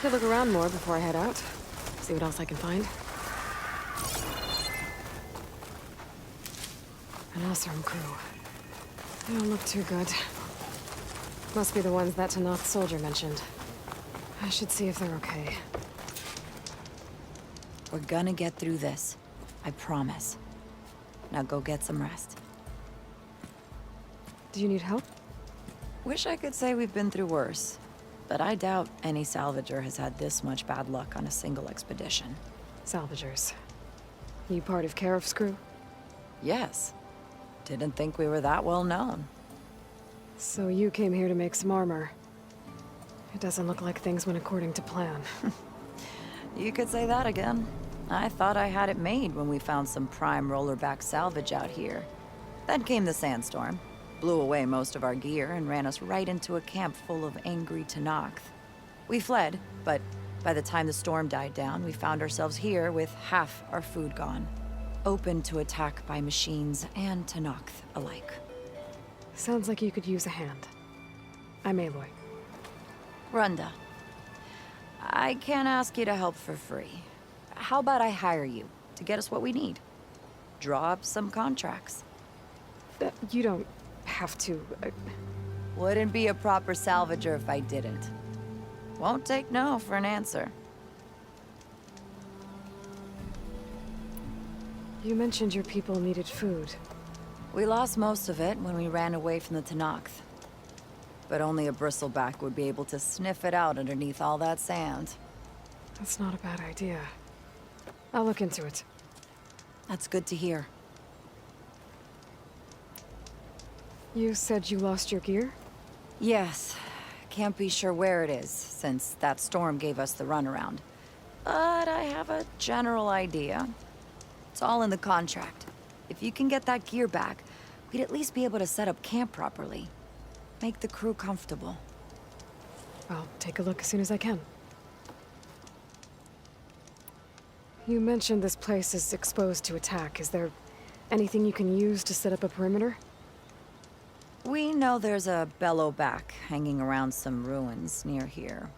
could look around more before I head out. See what else I can find. An Osram crew. They don't look too good. Must be the ones that Tanakh soldier mentioned. I should see if they're okay. We're gonna get through this. I promise. Now go get some rest. Do you need help? Wish I could say we've been through worse, but I doubt any salvager has had this much bad luck on a single expedition. Salvagers. You part of Karif's crew? Yes. Didn't think we were that well known. So you came here to make some armor. It doesn't look like things went according to plan. You could say that again. I thought I had it made when we found some prime rollerback salvage out here. Then came the sandstorm, blew away most of our gear, and ran us right into a camp full of angry Tanakh. We fled, but by the time the storm died down, we found ourselves here with half our food gone. Open to attack by machines and Tanakh alike. Sounds like you could use a hand. I'm Aloy. Runda. I can't ask you to help for free. How about I hire you to get us what we need? Draw up some contracts. You don't have to... Wouldn't be a proper salvager if I didn't. Won't take no for an answer. You mentioned your people needed food. We lost most of it when we ran away from the Tanakh. But only a bristleback would be able to sniff it out underneath all that sand. That's not a bad idea. I'll look into it. That's good to hear. You said you lost your gear? Yes. Can't be sure where it is, since that storm gave us the runaround. But I have a general idea. It's all in the contract. If you can get that gear back, we'd at least be able to set up camp properly. Make the crew comfortable. I'll take a look as soon as I can. You mentioned this place is exposed to attack. Is there anything you can use to set up a perimeter? We know there's a bellowback hanging around some ruins near here.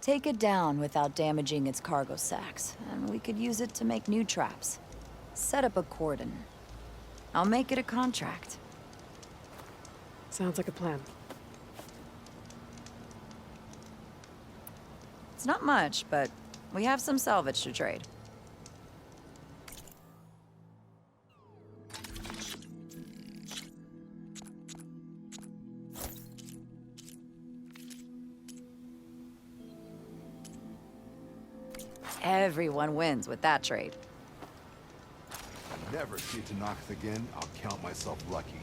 Take it down without damaging its cargo sacks, and we could use it to make new traps. Set up a cordon. I'll make it a contract. Sounds like a plan. It's not much, but we have some salvage to trade. Everyone wins with that trade. Never see Tanakh again, I'll count myself lucky.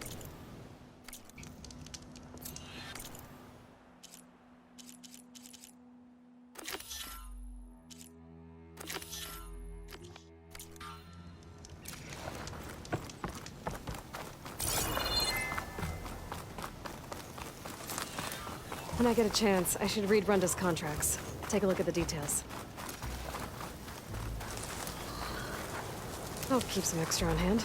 When I get a chance, I should read Runda's contracts. Take a look at the details. I'll keep some extra on hand.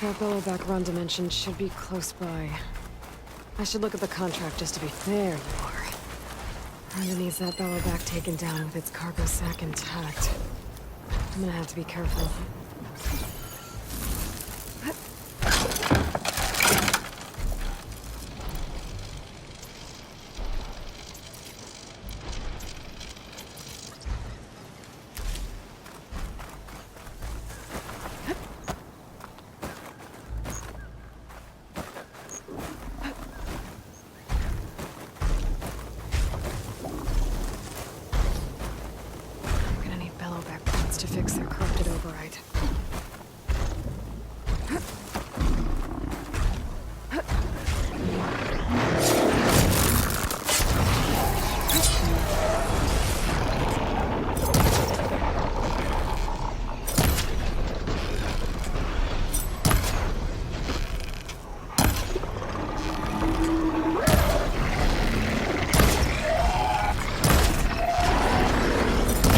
That bellowback Runda mentioned should be close by. I should look at the contract just to be... There you are. Runda needs that bellowback taken down with its cargo sack intact. I'm gonna have to be careful. To fix their corrupted override.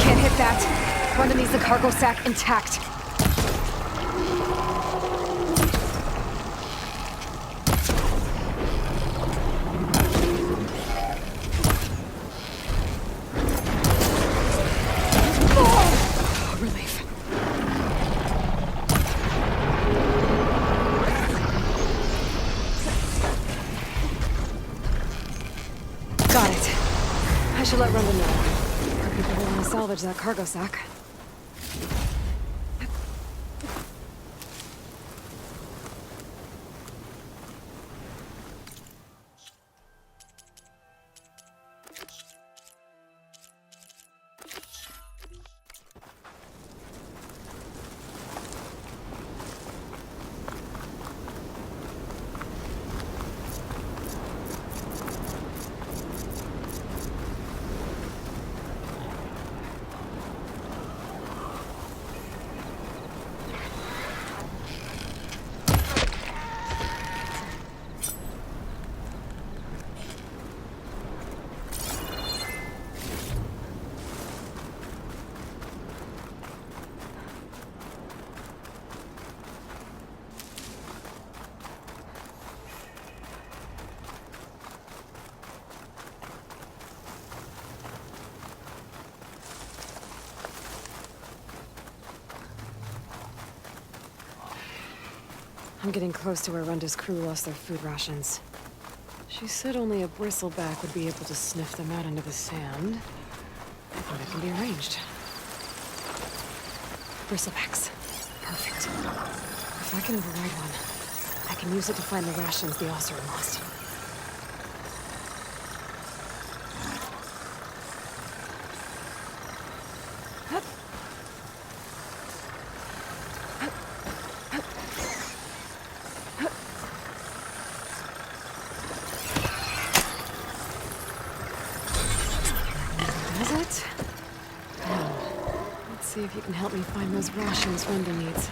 Can't hit that. Runda needs the cargo sack intact. should let Runda know. People will want to salvage that cargo sack. I'm getting close to where Runda's crew lost their food rations. She said only a bristleback would be able to sniff them out into the sand. I think that can be arranged. Bristlebacks. Perfect. If I can override one, I can use it to find the rations the Oseram lost. See if you can help me find those rations Runda needs.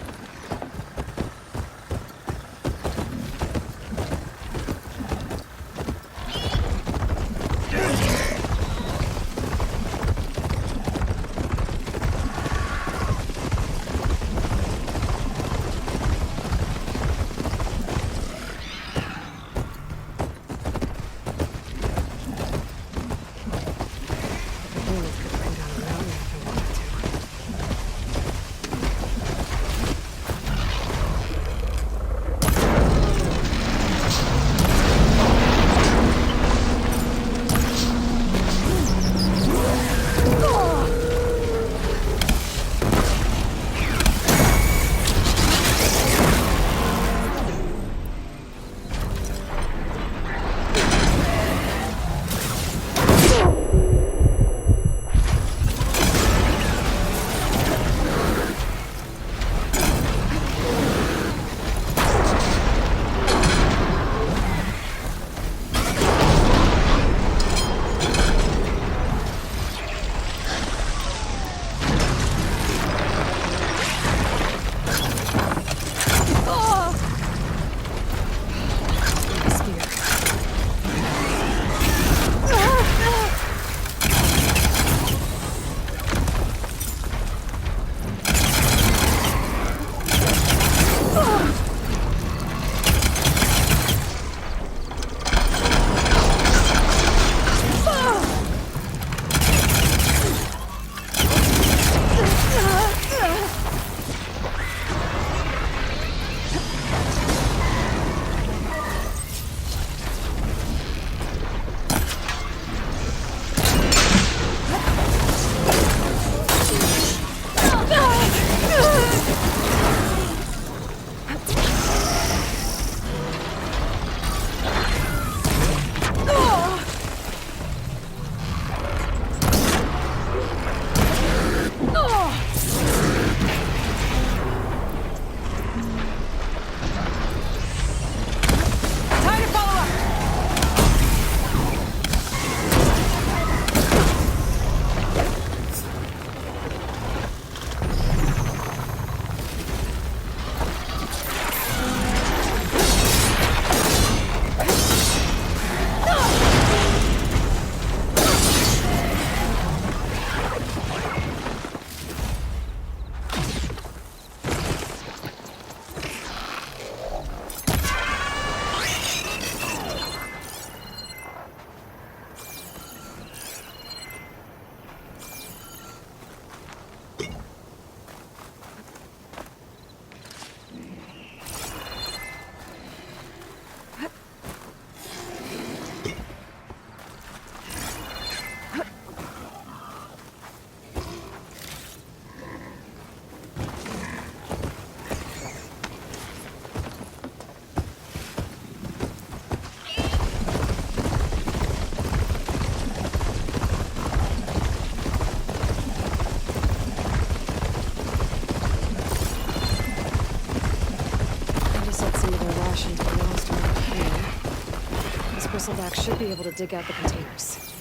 should be able to dig out the containers.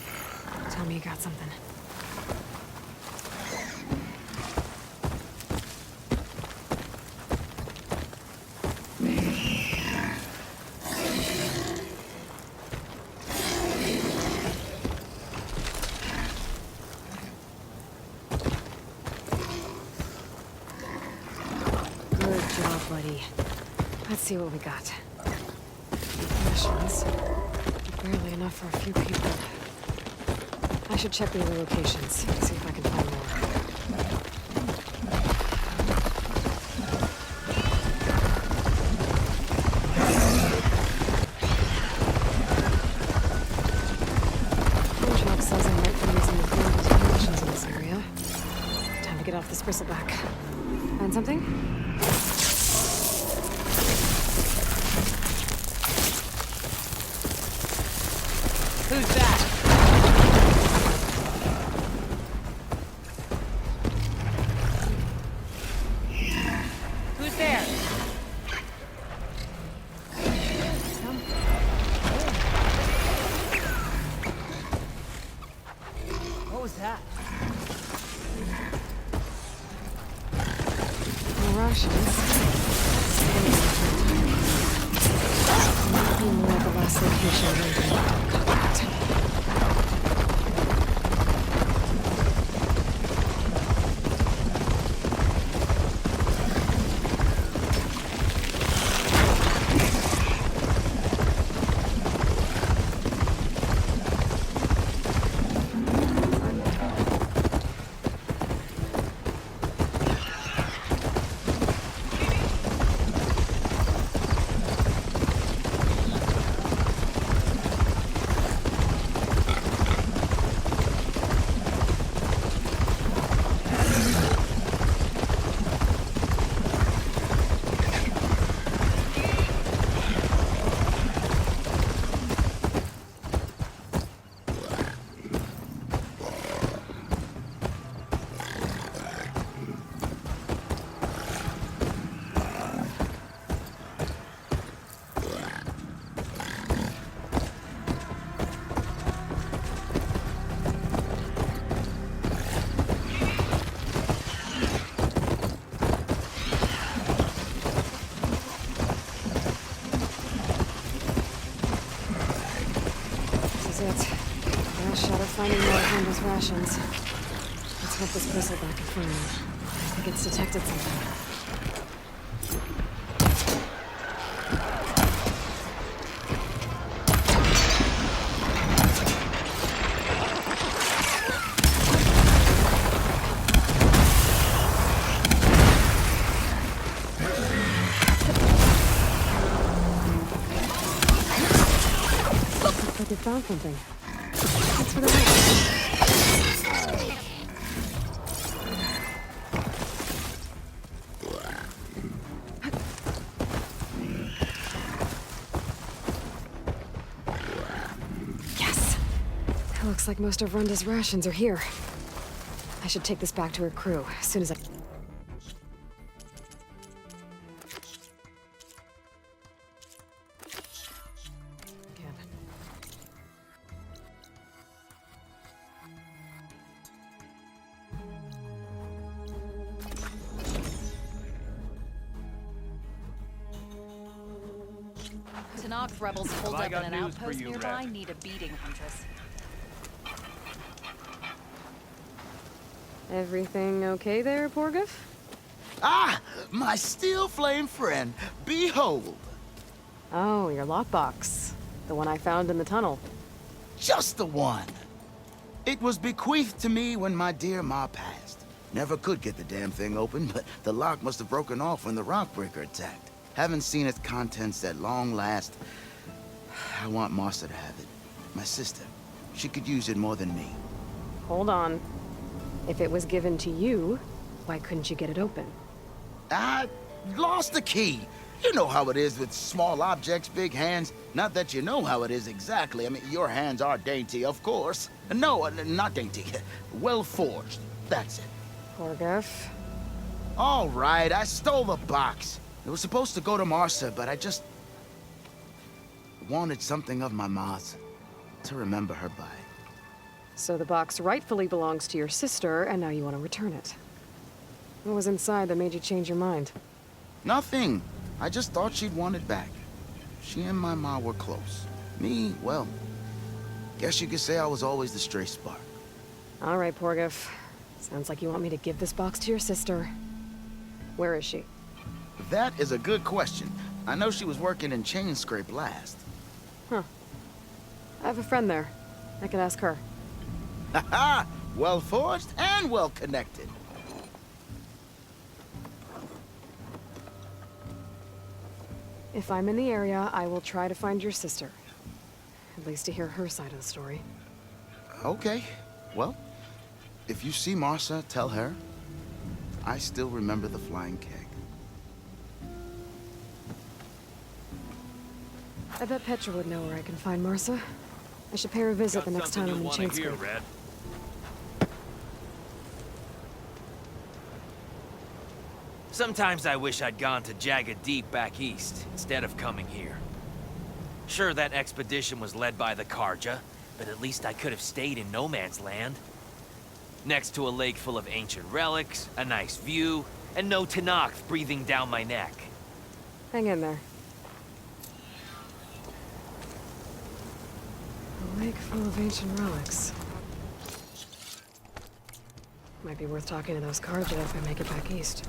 Tell me you got something. Good job, buddy. Let's see what we got. Rations. Barely enough for a few people. I should check the other locations, see if I can find more. Contract says I might be using the chemical conditions in this area. Time to get off this bristleback. Find something? Who's that? Who's there? What was that? More rations. Maybe more at the last location. Finding more Honda's rations. Let's hope this bristleback can find them. I think it's detected something. Looks like it found something. That's what it was. Yes! It looks like most of Runda's rations are here. I should take this back to her crew as soon as I... Tanakh rebels pulled up in an outpost nearby need a beating, Huntress. Everything okay there, Porgif? Ah! My steel flame friend, behold! Oh, your lockbox. The one I found in the tunnel. Just the one! It was bequeathed to me when my dear Ma passed. Never could get the damn thing open, but the lock must have broken off when the rockbreaker attacked. Haven't seen its contents at long last. I want Martha to have it. My sister. She could use it more than me. Hold on. If it was given to you, why couldn't you get it open? I lost the key. You know how it is with small objects, big hands. Not that you know how it is exactly. I mean, your hands are dainty, of course. No, not dainty. Well forged. That's it. Porgif. All right, I stole the box. It was supposed to go to Martha, but I just wanted something of my ma's. to remember her by. So the box rightfully belongs to your sister, and now you want to return it. What was inside that made you change your mind? Nothing. I just thought she'd want it back. She and my ma were close. Me, well, guess you could say I was always the stray spark. All right, Porgif. Sounds like you want me to give this box to your sister. Where is she? That is a good question. I know she was working in Chain Scrape last. Huh. I have a friend there. I could ask her. Haha! Well forged and well connected. If I'm in the area, I will try to find your sister. At least to hear her side of the story. Okay. Well, if you see Marsa, tell her I still remember the flying keg. I bet Petra would know where I can find Marsa. I should pay her a visit the next time I'm in Chain Scrape. Sometimes I wish I'd gone to Jagged Deep back east, instead of coming here. Sure, that expedition was led by the Karja, but at least I could have stayed in no man's land. Next to a lake full of ancient relics, a nice view, and no Tenakth breathing down my neck. Hang in there. A lake full of ancient relics. Might be worth talking to those Karja if I make it back east.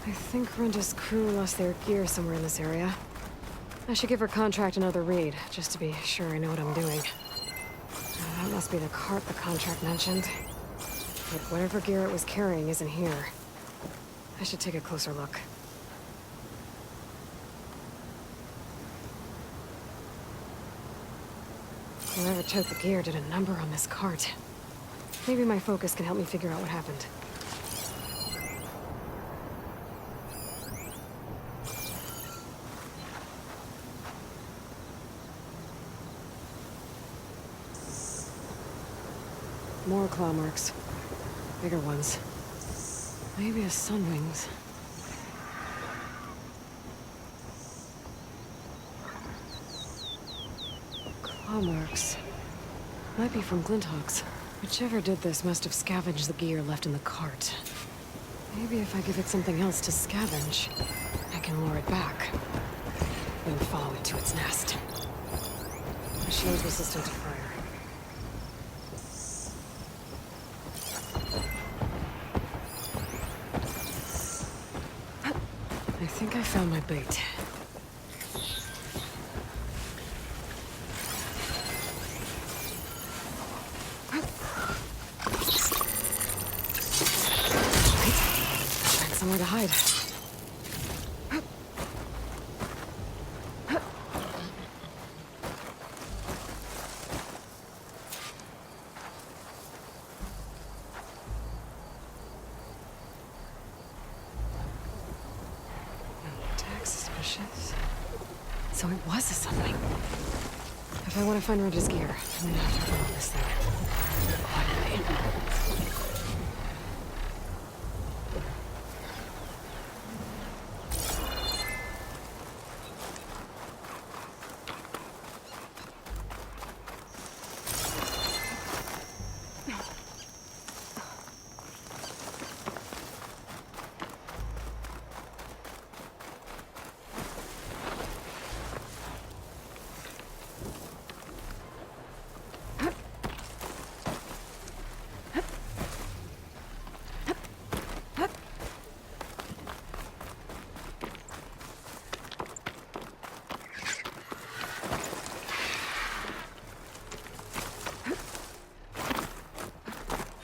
I think Renda's crew lost their gear somewhere in this area. I should give her contract another read, just to be sure I know what I'm doing. That must be the cart the contract mentioned. But whatever gear it was carrying isn't here. I should take a closer look. Whoever took the gear did a number on this cart. Maybe my focus can help me figure out what happened. More claw marks. Bigger ones. Maybe a sunwings. Claw marks. Might be from Glinthawks. Whichever did this must have scavenged the gear left in the cart. Maybe if I give it something else to scavenge, I can lure it back. Then follow it to its nest. A shield resistant to fire. I think I found my bait. Find somewhere to hide. So it was a something. If I want to find Roger's gear, I'm gonna have to follow this thing.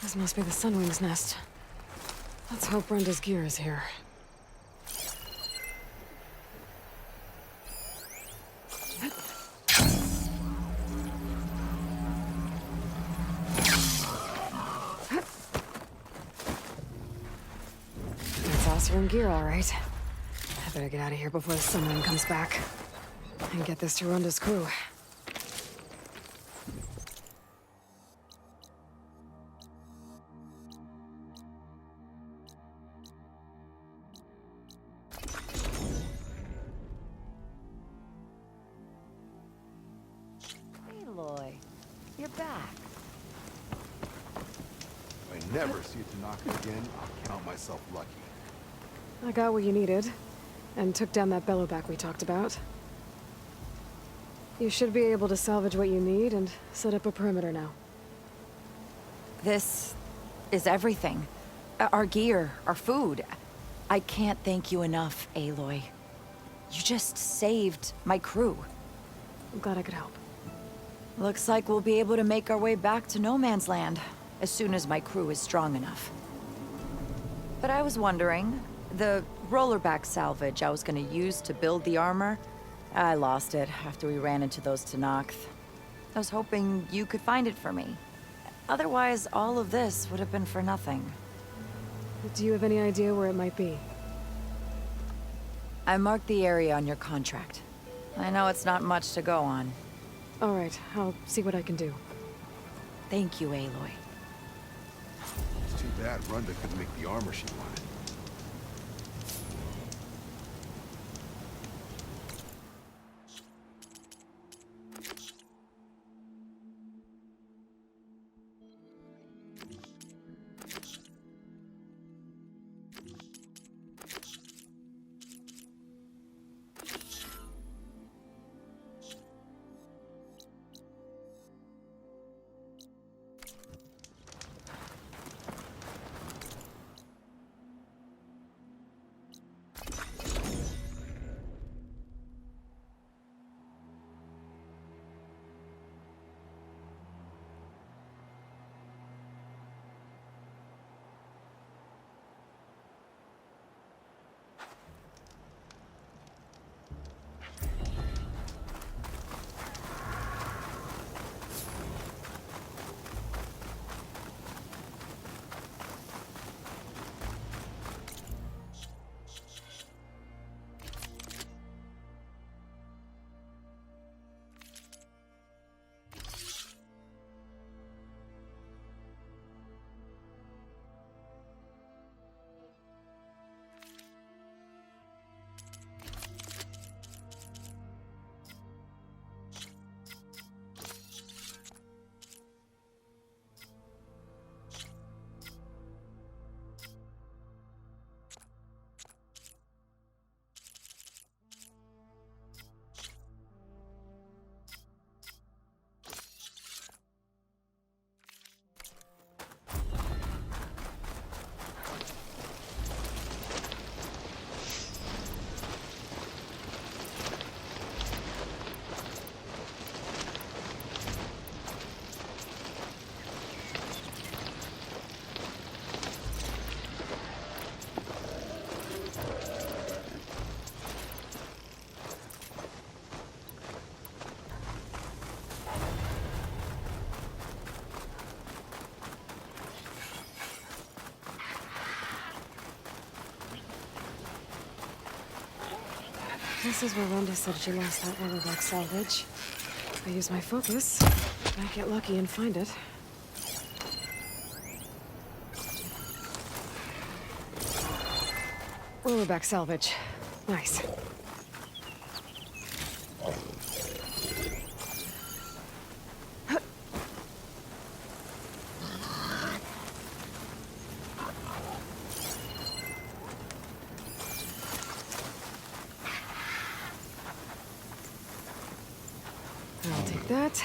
This must be the Sunwing's nest. Let's hope Brenda's gear is here. That's Oseram gear, all right. I better get out of here before the Sunwing comes back. And get this to Ronda's crew. never see it to knock it again, I'll count myself lucky. I got what you needed, and took down that bellowback we talked about. You should be able to salvage what you need and set up a perimeter now. This is everything. Our gear, our food. I can't thank you enough, Aloy. You just saved my crew. I'm glad I could help. Looks like we'll be able to make our way back to No Man's Land as soon as my crew is strong enough. But I was wondering, the rollerback salvage I was gonna use to build the armor, I lost it after we ran into those Tenakth. I was hoping you could find it for me. Otherwise, all of this would have been for nothing. Do you have any idea where it might be? I marked the area on your contract. I know it's not much to go on. All right, I'll see what I can do. Thank you, Aloy. It's too bad Runda couldn't make the armor she wanted. This is where Runda said she lost that rollerback salvage. If I use my focus, I might get lucky and find it. Rollerback salvage. Nice. I'll take that.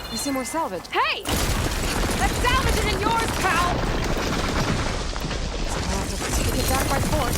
I see more salvage. Hey! That salvage isn't yours, pal! I'll have to take it back by force.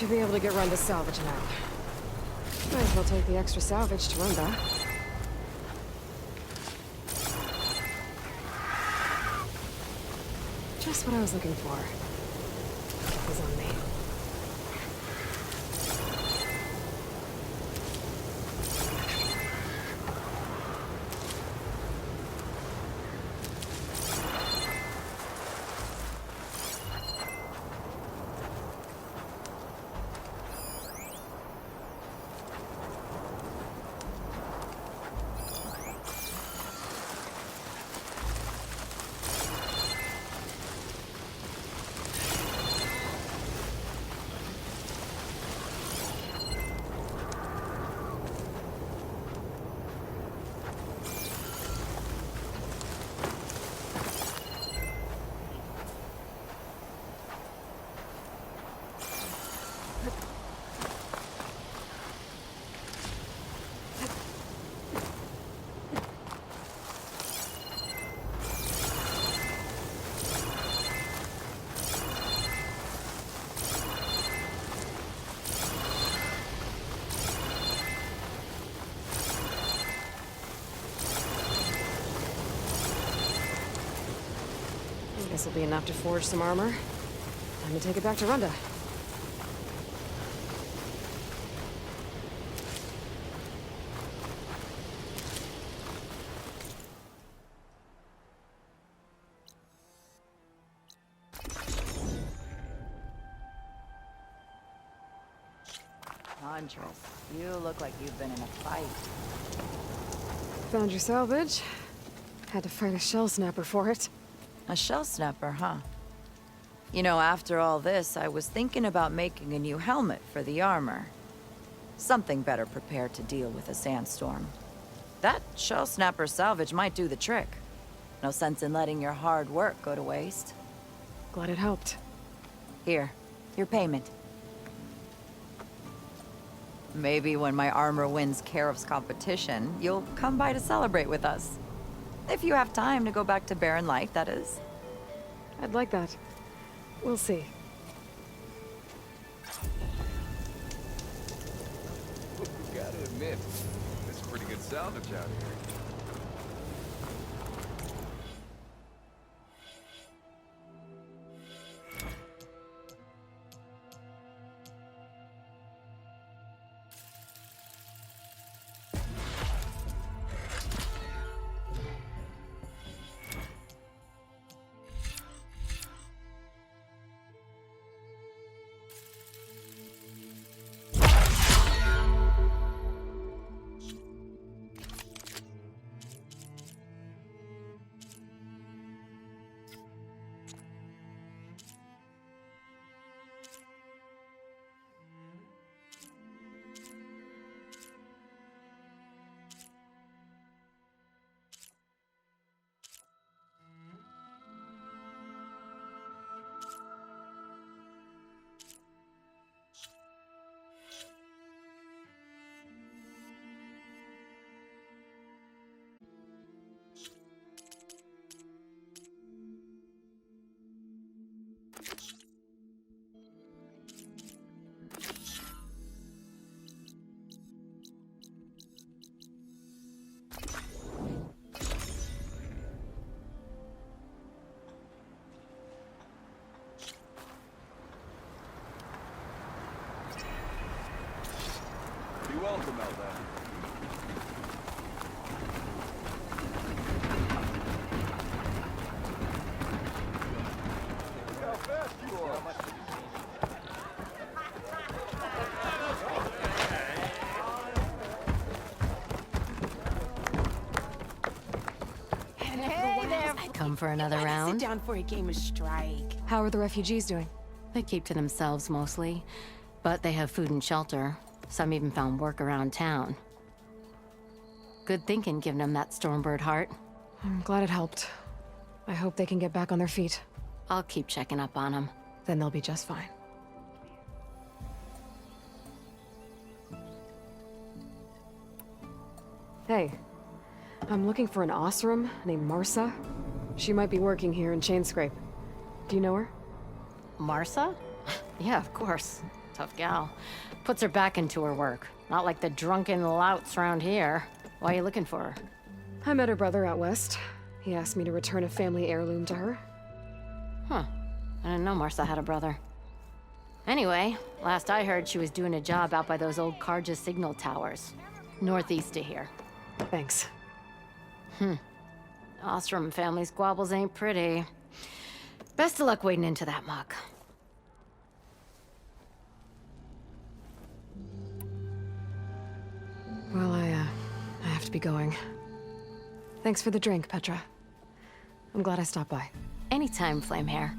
Should be able to get Runda salvage now. Might as well take the extra salvage to Runda. Just what I was looking for. Is on me. This will be enough to forge some armor. Time to take it back to Runda. Huntress, you look like you've been in a fight. Found your salvage. Had to fight a shell snapper for it. A shell snapper, huh? You know, after all this, I was thinking about making a new helmet for the armor. Something better prepared to deal with a sandstorm. That shell snapper salvage might do the trick. No sense in letting your hard work go to waste. Glad it helped. Here, your payment. Maybe when my armor wins Karif's competition, you'll come by to celebrate with us. If you have time to go back to Barren Light, that is. I'd like that. We'll see. Gotta admit, it's pretty good salvage out here. welcome out there. Look how fast you are. Come for another round? Sit down for a game of strike. How are the refugees doing? They keep to themselves mostly, but they have food and shelter. Some even found work around town. Good thinking, giving them that Stormbird heart. I'm glad it helped. I hope they can get back on their feet. I'll keep checking up on them. Then they'll be just fine. Hey, I'm looking for an Osram named Marsa. She might be working here in Chainscrape. Do you know her? Marsa? Yeah, of course. Tough gal. Puts her back into her work. Not like the drunken louts around here. Why are you looking for her? I met her brother out west. He asked me to return a family heirloom to her. Huh. I didn't know Marsa had a brother. Anyway, last I heard she was doing a job out by those old Karja signal towers. Northeast of here. Thanks. Ostrom family squabbles ain't pretty. Best of luck wading into that muck. Well, I have to be going. Thanks for the drink, Petra. I'm glad I stopped by. Anytime, Flamehair.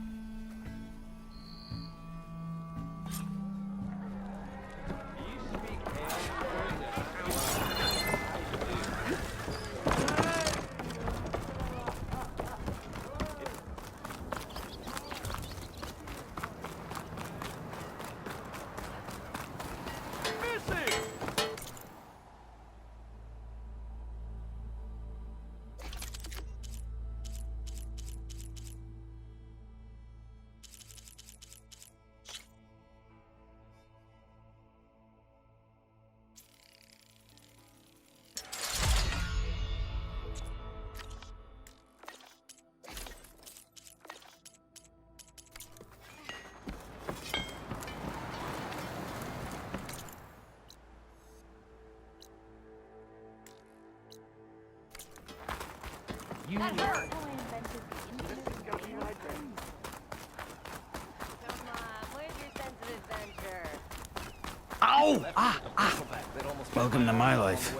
Welcome to my life.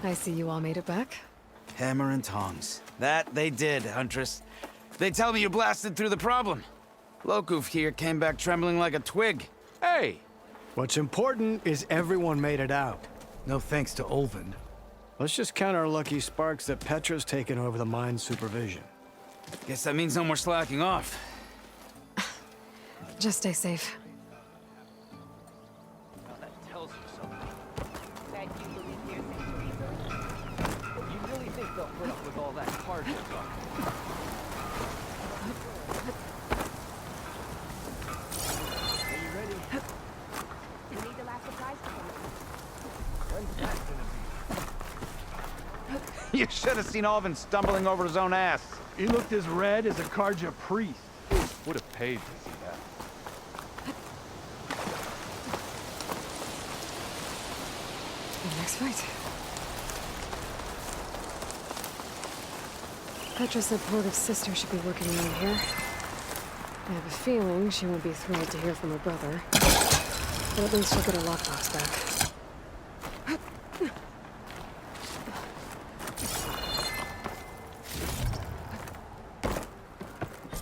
I see you all made it back. Hammer and tongs. That they did, Huntress. They tell me you blasted through the problem. Lokuf here came back trembling like a twig. Hey! What's important is everyone made it out. No thanks to Olvind. Let's just count our lucky sparks that Petra's taken over the mine's supervision. Guess that means no more slacking off. Just stay safe. That tells you something. That you believe here's You really think they'll put up with all that hard stuff? Are you ready? You need the last surprise to come. When's that gonna be? You should have seen Alvin stumbling over his own ass. He looked as red as a Karja priest. Would have paid to see that. The next fight. Petra said Porg's sister should be working around here. I have a feeling she won't be thrilled to hear from her brother. But at least she'll get her lockbox back.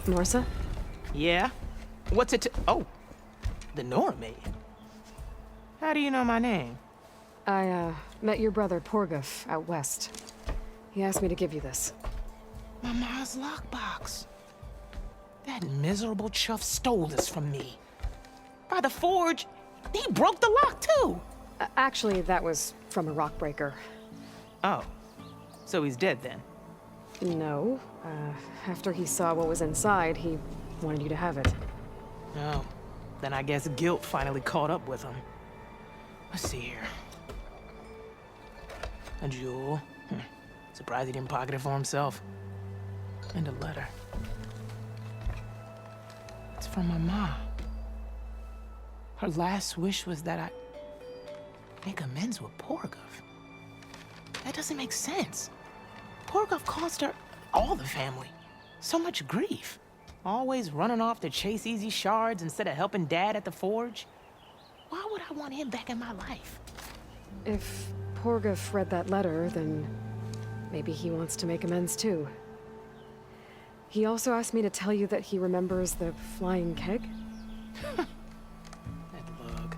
Marsa? Yeah? What's it Oh. The Nora maid. How do you know my name? I, met your brother, Porguf, out west. He asked me to give you this. My ma's lockbox. That miserable chuff stole this from me. By the forge, he broke the lock too. Actually, that was from a rock breaker. Oh, so he's dead then? No. After he saw what was inside, he wanted you to have it. No. Then I guess guilt finally caught up with him. Let's see here. A jewel. Surprised he didn't pocket it for himself. And a letter. It's from my mom. Her last wish was that Make amends with Porgov? That doesn't make sense. Porgov caused her, all the family, so much grief. Always running off to chase easy shards instead of helping Dad at the forge. Why would I want him back in my life? If Porgov read that letter, then maybe he wants to make amends too. He also asked me to tell you that he remembers the flying keg. That lug.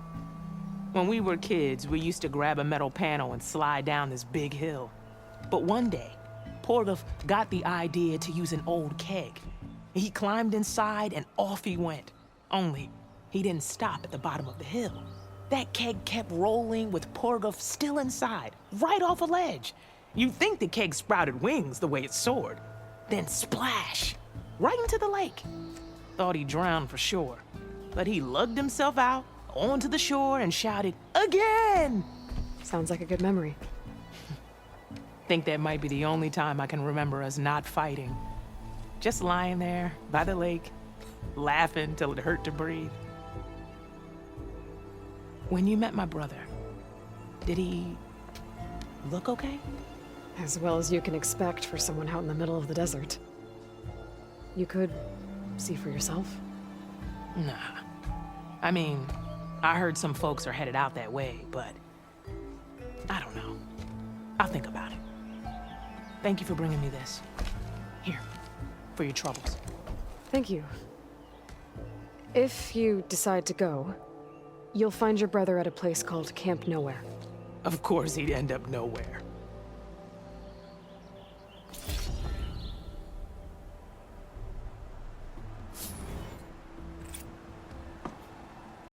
When we were kids, we used to grab a metal panel and slide down this big hill. But one day, Porgov got the idea to use an old keg. He climbed inside and off he went. Only, he didn't stop at the bottom of the hill. That keg kept rolling with Porgov still inside, right off a ledge. You'd think the keg sprouted wings the way it soared. Then splash, right into the lake. Thought he drowned for sure. But he lugged himself out, onto the shore, and shouted, "Again!" Sounds like a good memory. Think that might be the only time I can remember us not fighting. Just lying there, by the lake, laughing till it hurt to breathe. When you met my brother, did he look okay? As well as you can expect for someone out in the middle of the desert. You could see for yourself. Nah. I mean, I heard some folks are headed out that way, but I don't know. I'll think about it. Thank you for bringing me this. Here, for your troubles. Thank you. If you decide to go, you'll find your brother at a place called Camp Nowhere. Of course he'd end up nowhere.